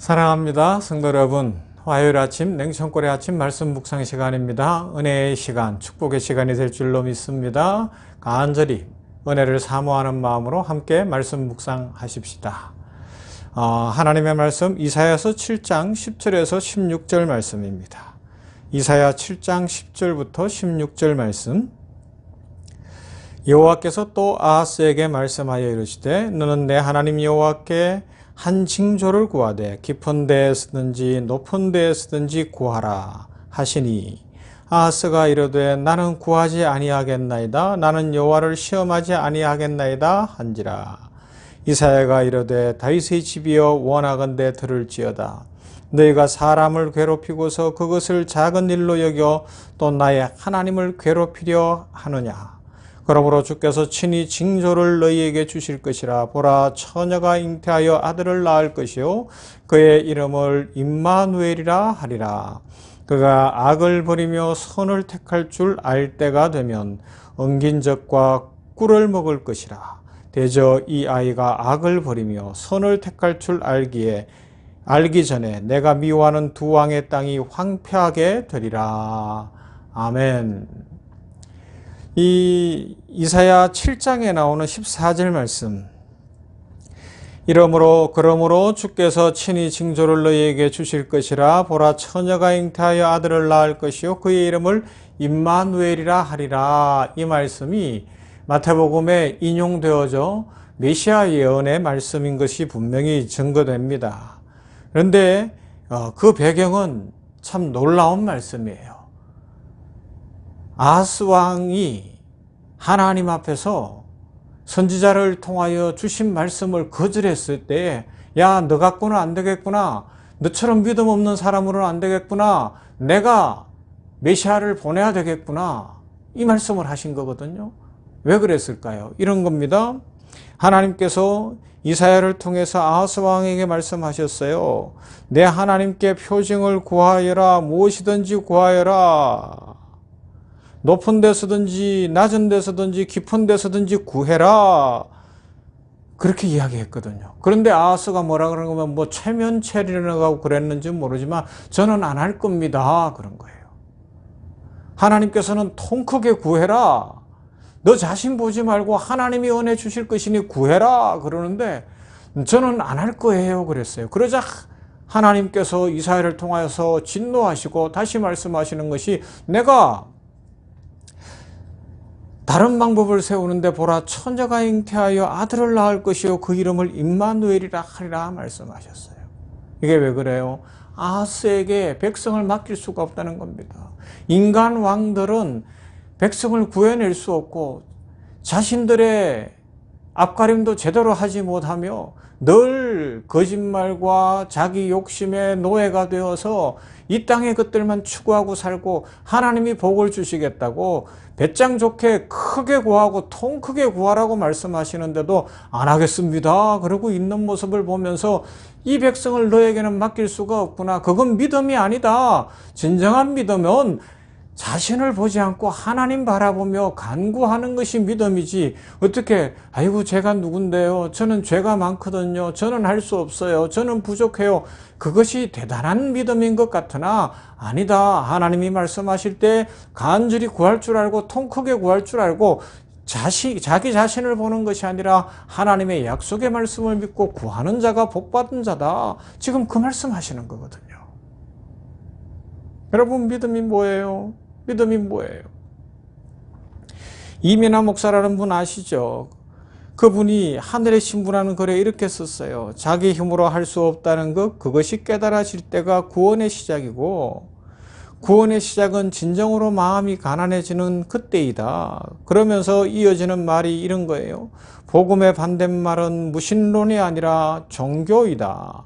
사랑합니다. 성도 여러분, 화요일 아침 냉천골의 아침 말씀 묵상 시간입니다. 은혜의 시간, 축복의 시간이 될 줄로 믿습니다. 간절히 은혜를 사모하는 마음으로 함께 말씀 묵상하십시다. 하나님의 말씀 이사야서 7장 10절에서 16절 말씀입니다. 이사야 7장 10절부터 16절 말씀. 여호와께서 또 아하스에게 말씀하여 이르시되 너는 내 하나님 여호와께 한 징조를 구하되 깊은 데에서든지 높은 데에서든지 구하라 하시니 아하스가 이르되 나는 구하지 아니하겠나이다. 나는 여호와를 시험하지 아니하겠나이다 한지라. 이사야가 이르되 다윗의 집이여 원하건대 들을지어다. 너희가 사람을 괴롭히고서 그것을 작은 일로 여겨 또 나의 하나님을 괴롭히려 하느냐. 그러므로 주께서 친히 징조를 너희에게 주실 것이라. 보라, 처녀가 잉태하여 아들을 낳을 것이요 그의 이름을 임마누엘이라 하리라. 그가 악을 버리며 선을 택할 줄 알 때가 되면 엉긴 젖과 꿀을 먹을 것이라. 대저 이 아이가 악을 버리며 선을 택할 줄 알기 전에 내가 미워하는 두 왕의 땅이 황폐하게 되리라. 아멘. 이 이사야 7장에 나오는 14절 말씀. 그러므로 주께서 친히 징조를 너희에게 주실 것이라. 보라, 처녀가 잉태하여 아들을 낳을 것이요 그의 이름을 임마누엘이라 하리라. 이 말씀이 마태복음에 인용되어져 메시아 예언의 말씀인 것이 분명히 증거됩니다. 그런데 그 배경은 참 놀라운 말씀이에요. 아하스 왕이 하나님 앞에서 선지자를 통하여 주신 말씀을 거절했을 때, 야, 너 갖고는 안 되겠구나. 너처럼 믿음 없는 사람으로는 안 되겠구나. 내가 메시아를 보내야 되겠구나. 이 말씀을 하신 거거든요. 왜 그랬을까요? 이런 겁니다. 하나님께서 이사야를 통해서 아하스 왕에게 말씀하셨어요. 내 하나님께 표징을 구하여라. 무엇이든지 구하여라. 높은 데서든지 낮은 데서든지 깊은 데서든지 구해라. 그렇게 이야기했거든요. 그런데 아하스가 뭐라 그러면 뭐 체면체리라고 그랬는지 모르지만 저는 안 할 겁니다. 그런 거예요. 하나님께서는 통 크게 구해라. 너 자신 보지 말고 하나님이 은혜 주실 것이니 구해라. 그러는데 저는 안 할 거예요. 그랬어요. 그러자 하나님께서 이사야를 통하여서 진노하시고 다시 말씀하시는 것이 내가 다른 방법을 세우는데 보라, 처녀가 잉태하여 아들을 낳을 것이요 그 이름을 임마누엘이라 하리라 말씀하셨어요. 이게 왜 그래요? 아하스에게 백성을 맡길 수가 없다는 겁니다. 인간 왕들은 백성을 구해낼 수 없고 자신들의 앞가림도 제대로 하지 못하며 늘 거짓말과 자기 욕심의 노예가 되어서 이 땅의 것들만 추구하고 살고 하나님이 복을 주시겠다고 배짱 좋게 크게 구하고 통 크게 구하라고 말씀하시는데도 안 하겠습니다. 그러고 있는 모습을 보면서 이 백성을 너에게는 맡길 수가 없구나. 그건 믿음이 아니다. 진정한 믿음은 자신을 보지 않고 하나님 바라보며 간구하는 것이 믿음이지. 어떻게 아이고 제가 누군데요. 저는 죄가 많거든요. 저는 할 수 없어요. 저는 부족해요. 그것이 대단한 믿음인 것 같으나 아니다. 하나님이 말씀하실 때 간절히 구할 줄 알고 통 크게 구할 줄 알고 자기 자신을 보는 것이 아니라 하나님의 약속의 말씀을 믿고 구하는 자가 복받은 자다. 지금 그 말씀 하시는 거거든요. 여러분, 믿음이 뭐예요? 믿음이 뭐예요? 이민하 목사라는 분 아시죠? 그분이 하늘의 신부라는 글에 이렇게 썼어요. 자기 힘으로 할 수 없다는 것, 그것이 깨달아질 때가 구원의 시작이고 구원의 시작은 진정으로 마음이 가난해지는 그때이다. 그러면서 이어지는 말이 이런 거예요. 복음의 반대말은 무신론이 아니라 종교이다.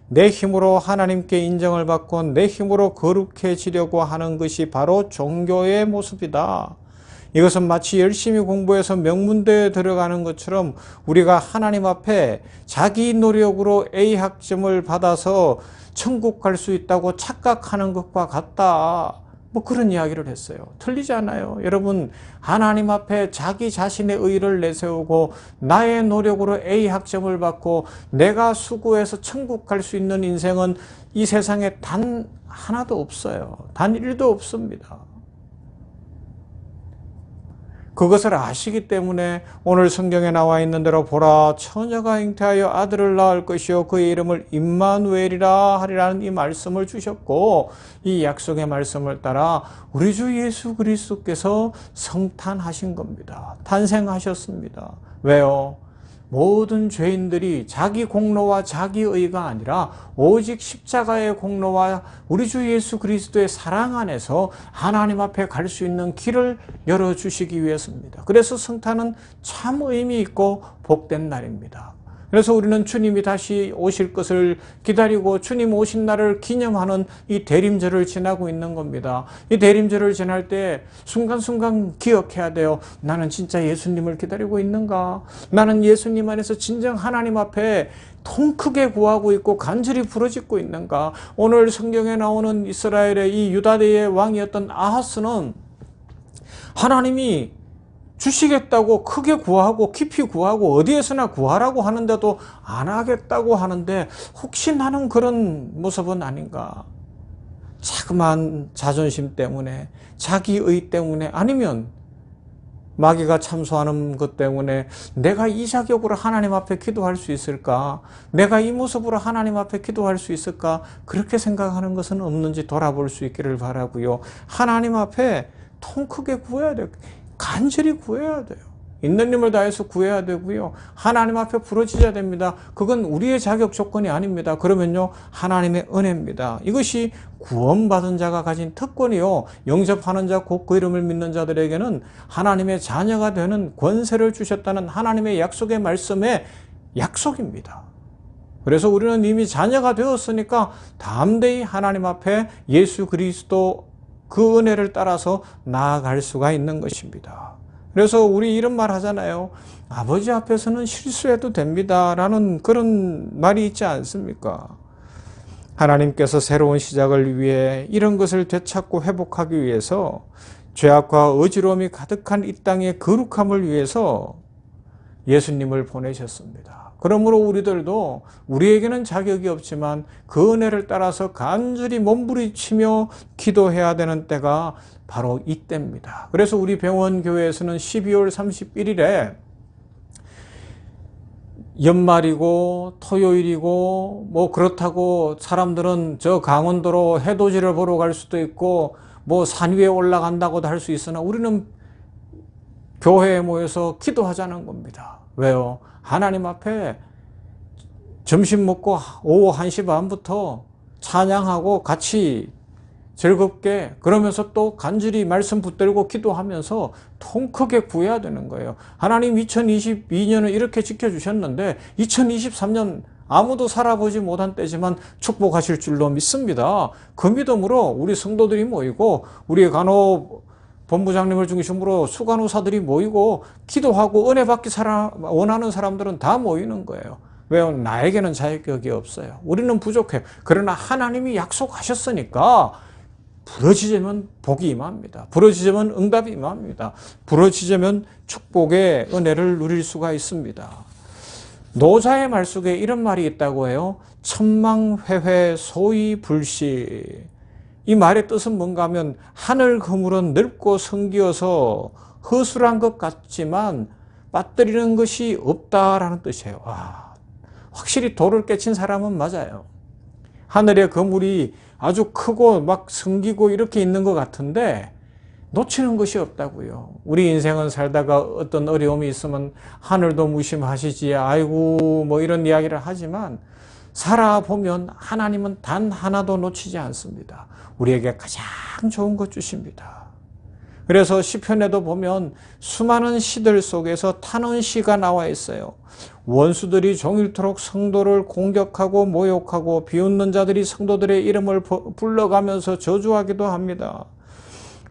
내 힘으로 하나님께 인정을 받고 내 힘으로 거룩해지려고 하는 것이 바로 종교의 모습이다. 이것은 마치 열심히 공부해서 명문대에 들어가는 것처럼 우리가 하나님 앞에 자기 노력으로 A 학점을 받아서 천국 갈 수 있다고 착각하는 것과 같다. 뭐 그런 이야기를 했어요. 틀리지 않아요. 여러분, 하나님 앞에 자기 자신의 의를 내세우고 나의 노력으로 A 학점을 받고 내가 수고해서 천국 갈 수 있는 인생은 이 세상에 단 하나도 없어요. 단 1도 없습니다. 그것을 아시기 때문에 오늘 성경에 나와 있는 대로 보라, 처녀가 잉태하여 아들을 낳을 것이요 그의 이름을 임마누엘이라 하리라는 이 말씀을 주셨고, 이 약속의 말씀을 따라 우리 주 예수 그리스도께서 성탄하신 겁니다. 탄생하셨습니다. 왜요? 모든 죄인들이 자기 공로와 자기 의가 아니라 오직 십자가의 공로와 우리 주 예수 그리스도의 사랑 안에서 하나님 앞에 갈 수 있는 길을 열어주시기 위해서입니다. 그래서 성탄은 참 의미 있고 복된 날입니다. 그래서 우리는 주님이 다시 오실 것을 기다리고 주님 오신 날을 기념하는 이 대림절을 지나고 있는 겁니다. 이 대림절을 지날 때 순간순간 기억해야 돼요. 나는 진짜 예수님을 기다리고 있는가? 나는 예수님 안에서 진정 하나님 앞에 통 크게 구하고 있고 간절히 부르짖고 있는가? 오늘 성경에 나오는 이스라엘의 이 유다대의 왕이었던 아하스는 하나님이 주시겠다고 크게 구하고 깊이 구하고 어디에서나 구하라고 하는데도 안 하겠다고 하는데 혹시 나는 그런 모습은 아닌가? 자그마한 자존심 때문에, 자기의 때문에, 아니면 마귀가 참소하는 것 때문에 내가 이 자격으로 하나님 앞에 기도할 수 있을까? 내가 이 모습으로 하나님 앞에 기도할 수 있을까? 그렇게 생각하는 것은 없는지 돌아볼 수 있기를 바라고요. 하나님 앞에 통 크게 구해야 돼요. 간절히 구해야 돼요. 있는 힘을 다해서 구해야 되고요. 하나님 앞에 부르짖어야 됩니다. 그건 우리의 자격 조건이 아닙니다. 그러면요, 하나님의 은혜입니다. 이것이 구원받은 자가 가진 특권이요, 영접하는 자, 곧 그 이름을 믿는 자들에게는 하나님의 자녀가 되는 권세를 주셨다는 하나님의 약속의 말씀의 약속입니다. 그래서 우리는 이미 자녀가 되었으니까 담대히 하나님 앞에 예수 그리스도 그 은혜를 따라서 나아갈 수가 있는 것입니다. 그래서 우리 이런 말 하잖아요. 아버지 앞에서는 실수해도 됩니다 라는 그런 말이 있지 않습니까? 하나님께서 새로운 시작을 위해 이런 것을 되찾고 회복하기 위해서 죄악과 어지러움이 가득한 이 땅의 거룩함을 위해서 예수님을 보내셨습니다. 그러므로 우리들도 우리에게는 자격이 없지만 그 은혜를 따라서 간절히 몸부림치며 기도해야 되는 때가 바로 이때입니다. 그래서 우리 병원교회에서는 12월 31일에 연말이고 토요일이고 뭐 그렇다고 사람들은 저 강원도로 해돋이를 보러 갈 수도 있고 뭐 산 위에 올라간다고도 할 수 있으나 우리는 교회에 모여서 기도하자는 겁니다. 왜요? 하나님 앞에 점심 먹고 오후 1시 반부터 찬양하고 같이 즐겁게, 그러면서 또 간절히 말씀 붙들고 기도하면서 통 크게 구해야 되는 거예요. 하나님 2022년을 이렇게 지켜주셨는데 2023년 아무도 살아보지 못한 때지만 축복하실 줄로 믿습니다. 그 믿음으로 우리 성도들이 모이고 우리 본부장님을 중심으로 수간호사들이 모이고 기도하고 은혜 받기 원하는 사람들은 다 모이는 거예요. 왜요? 나에게는 자격이 없어요. 우리는 부족해요. 그러나 하나님이 약속하셨으니까 부르짖으면 복이 임합니다. 부르짖으면 응답이 임합니다. 부르짖으면 축복의 은혜를 누릴 수가 있습니다. 노자의 말 속에 이런 말이 있다고 해요. 천망회회 소위불시. 이 말의 뜻은 뭔가 하면 하늘 그물은 넓고 성기어서 허술한 것 같지만 빠뜨리는 것이 없다라는 뜻이에요. 와, 확실히 도를 깨친 사람은 맞아요. 하늘의 그물이 아주 크고 막 성기고 이렇게 있는 것 같은데 놓치는 것이 없다고요. 우리 인생은 살다가 어떤 어려움이 있으면 하늘도 무심하시지 아이고 뭐 이런 이야기를 하지만 살아보면 하나님은 단 하나도 놓치지 않습니다. 우리에게 가장 좋은 것 주십니다. 그래서 시편에도 보면 수많은 시들 속에서 탄원 시가 나와 있어요. 원수들이 종일토록 성도를 공격하고 모욕하고 비웃는 자들이 성도들의 이름을 불러가면서 저주하기도 합니다.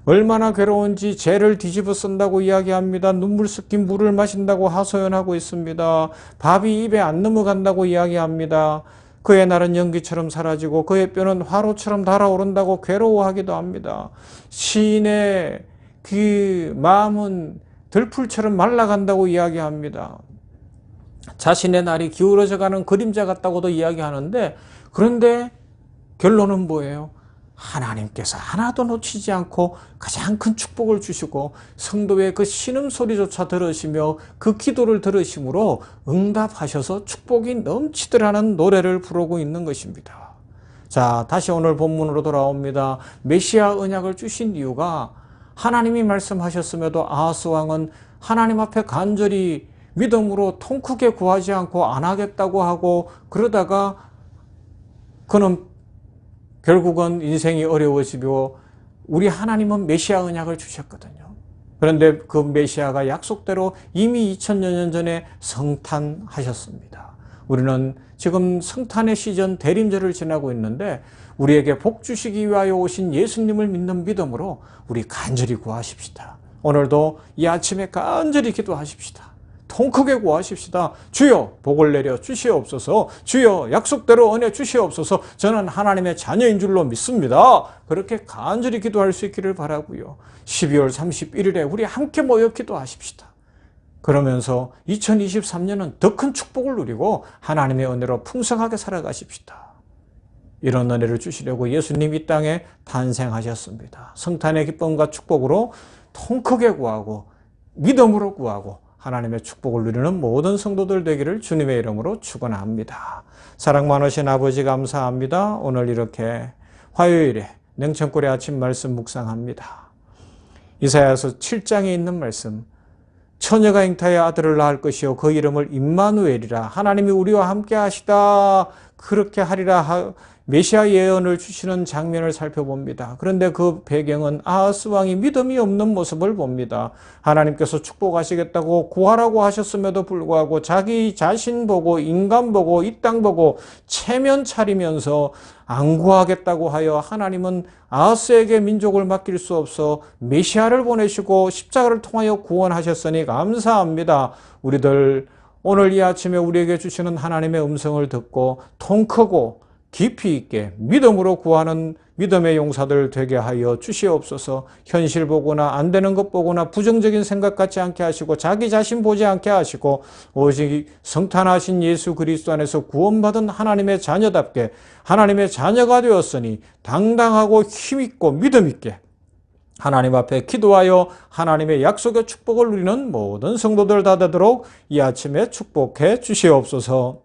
얼마나 괴로운지 죄를 뒤집어 쓴다고 이야기합니다. 눈물 섞인 물을 마신다고 하소연하고 있습니다. 밥이 입에 안 넘어간다고 이야기합니다. 그의 날은 연기처럼 사라지고 그의 뼈는 화로처럼 달아오른다고 괴로워하기도 합니다. 시인의 그 마음은 들풀처럼 말라간다고 이야기합니다. 자신의 날이 기울어져가는 그림자 같다고도 이야기하는데, 그런데 결론은 뭐예요? 하나님께서 하나도 놓치지 않고 가장 큰 축복을 주시고 성도의 그 신음소리조차 들으시며 그 기도를 들으심으로 응답하셔서 축복이 넘치더라는 노래를 부르고 있는 것입니다. 자, 다시 오늘 본문으로 돌아옵니다. 메시아 언약을 주신 이유가 하나님이 말씀하셨음에도 아하스 왕은 하나님 앞에 간절히 믿음으로 통 크게 구하지 않고 안 하겠다고 하고, 그러다가 그는 결국은 인생이 어려워지고 우리 하나님은 메시아 언약을 주셨거든요. 그런데 그 메시아가 약속대로 이미 2000년 전에 성탄하셨습니다. 우리는 지금 성탄의 시즌 대림절을 지나고 있는데, 우리에게 복 주시기 위하여 오신 예수님을 믿는 믿음으로 우리 간절히 구하십시다. 오늘도 이 아침에 간절히 기도하십시다. 통 크게 구하십시다. 주여 복을 내려 주시옵소서. 주여 약속대로 은혜 주시옵소서. 저는 하나님의 자녀인 줄로 믿습니다. 그렇게 간절히 기도할 수 있기를 바라고요. 12월 31일에 우리 함께 모여 기도하십시다. 그러면서 2023년은 더 큰 축복을 누리고 하나님의 은혜로 풍성하게 살아가십시다. 이런 은혜를 주시려고 예수님 이 땅에 탄생하셨습니다. 성탄의 기쁨과 축복으로 통 크게 구하고 믿음으로 구하고 하나님의 축복을 누리는 모든 성도들 되기를 주님의 이름으로 축원합니다. 사랑 많으신 아버지 감사합니다. 오늘 이렇게 화요일에 냉천골의 아침 말씀 묵상합니다. 이사야서 7장에 있는 말씀, 처녀가 잉타의 아들을 낳을 것이요 그 이름을 임마누엘이라, 하나님이 우리와 함께 하시다 그렇게 하리라 메시아 예언을 주시는 장면을 살펴봅니다. 그런데 그 배경은 아하스 왕이 믿음이 없는 모습을 봅니다. 하나님께서 축복하시겠다고 구하라고 하셨음에도 불구하고 자기 자신 보고 인간 보고 이 땅 보고 체면 차리면서 안 구하겠다고 하여 하나님은 아하스에게 민족을 맡길 수 없어 메시아를 보내시고 십자가를 통하여 구원하셨으니 감사합니다. 우리들 오늘 이 아침에 우리에게 주시는 하나님의 음성을 듣고 통 크고 깊이 있게 믿음으로 구하는 믿음의 용사들 되게 하여 주시옵소서. 현실 보거나 안 되는 것 보거나 부정적인 생각 갖지 않게 하시고 자기 자신 보지 않게 하시고 오직 성탄하신 예수 그리스도 안에서 구원받은 하나님의 자녀답게 하나님의 자녀가 되었으니 당당하고 힘있고 믿음있게 하나님 앞에 기도하여 하나님의 약속의 축복을 누리는 모든 성도들 다 되도록 이 아침에 축복해 주시옵소서.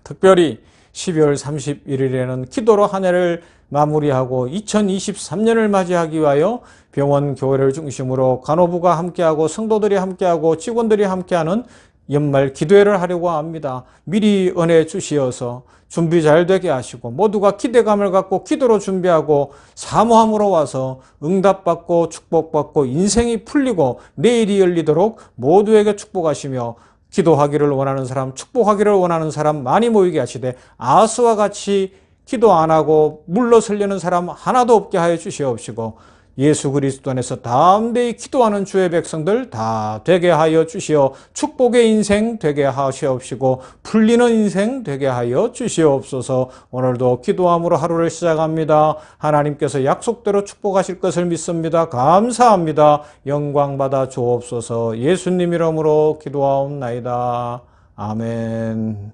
특별히 12월 31일에는 기도로 한 해를 마무리하고 2023년을 맞이하기 위하여 병원 교회를 중심으로 간호부가 함께하고 성도들이 함께하고 직원들이 함께하는 연말 기도회를 하려고 합니다. 미리 은혜 주시어서 준비 잘 되게 하시고 모두가 기대감을 갖고 기도로 준비하고 사모함으로 와서 응답받고 축복받고 인생이 풀리고 내일이 열리도록 모두에게 축복하시며 기도하기를 원하는 사람, 축복하기를 원하는 사람 많이 모이게 하시되 아하스와 같이 기도 안 하고 물러서려는 사람 하나도 없게 하여 주시옵시고 예수 그리스도 안에서 담대히 기도하는 주의 백성들 다 되게 하여 주시어 축복의 인생 되게 하시옵시고 풀리는 인생 되게 하여 주시옵소서. 오늘도 기도함으로 하루를 시작합니다. 하나님께서 약속대로 축복하실 것을 믿습니다. 감사합니다. 영광 받아 주옵소서. 예수님 이름으로 기도하옵나이다. 아멘.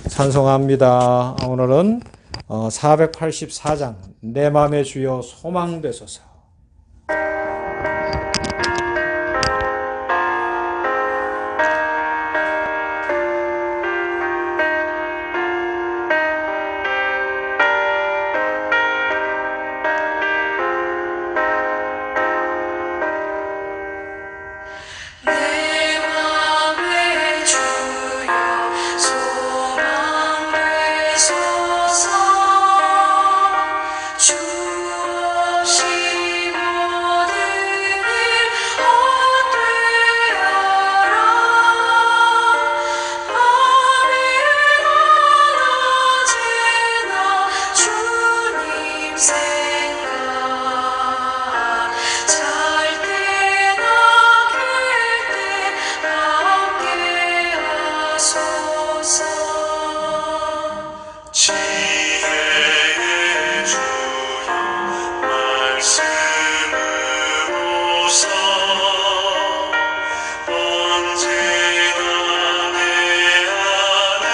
찬송합니다. 오늘은 484장 내 맘의 주여 소망되소서. 주 없이 지혜의 주여 말씀으로서 언제나 내 안에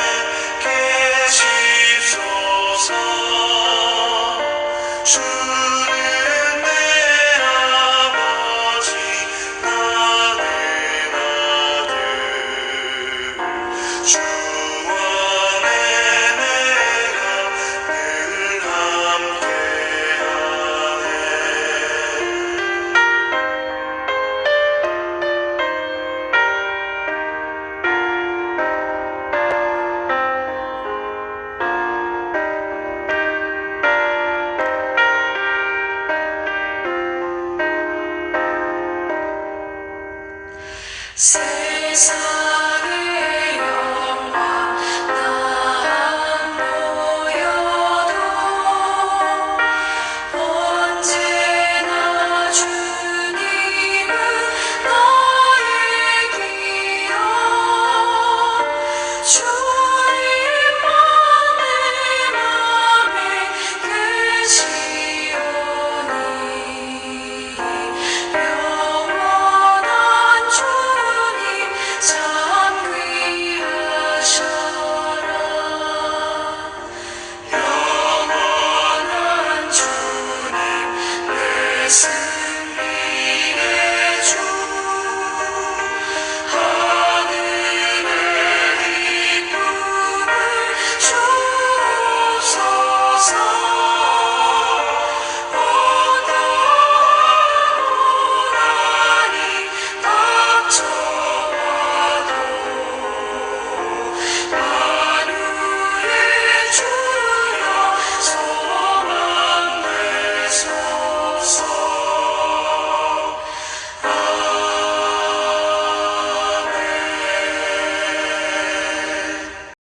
계십소서. 주는 내 아버지 나는 아들 주 안에 내가 늘 함께하네. 새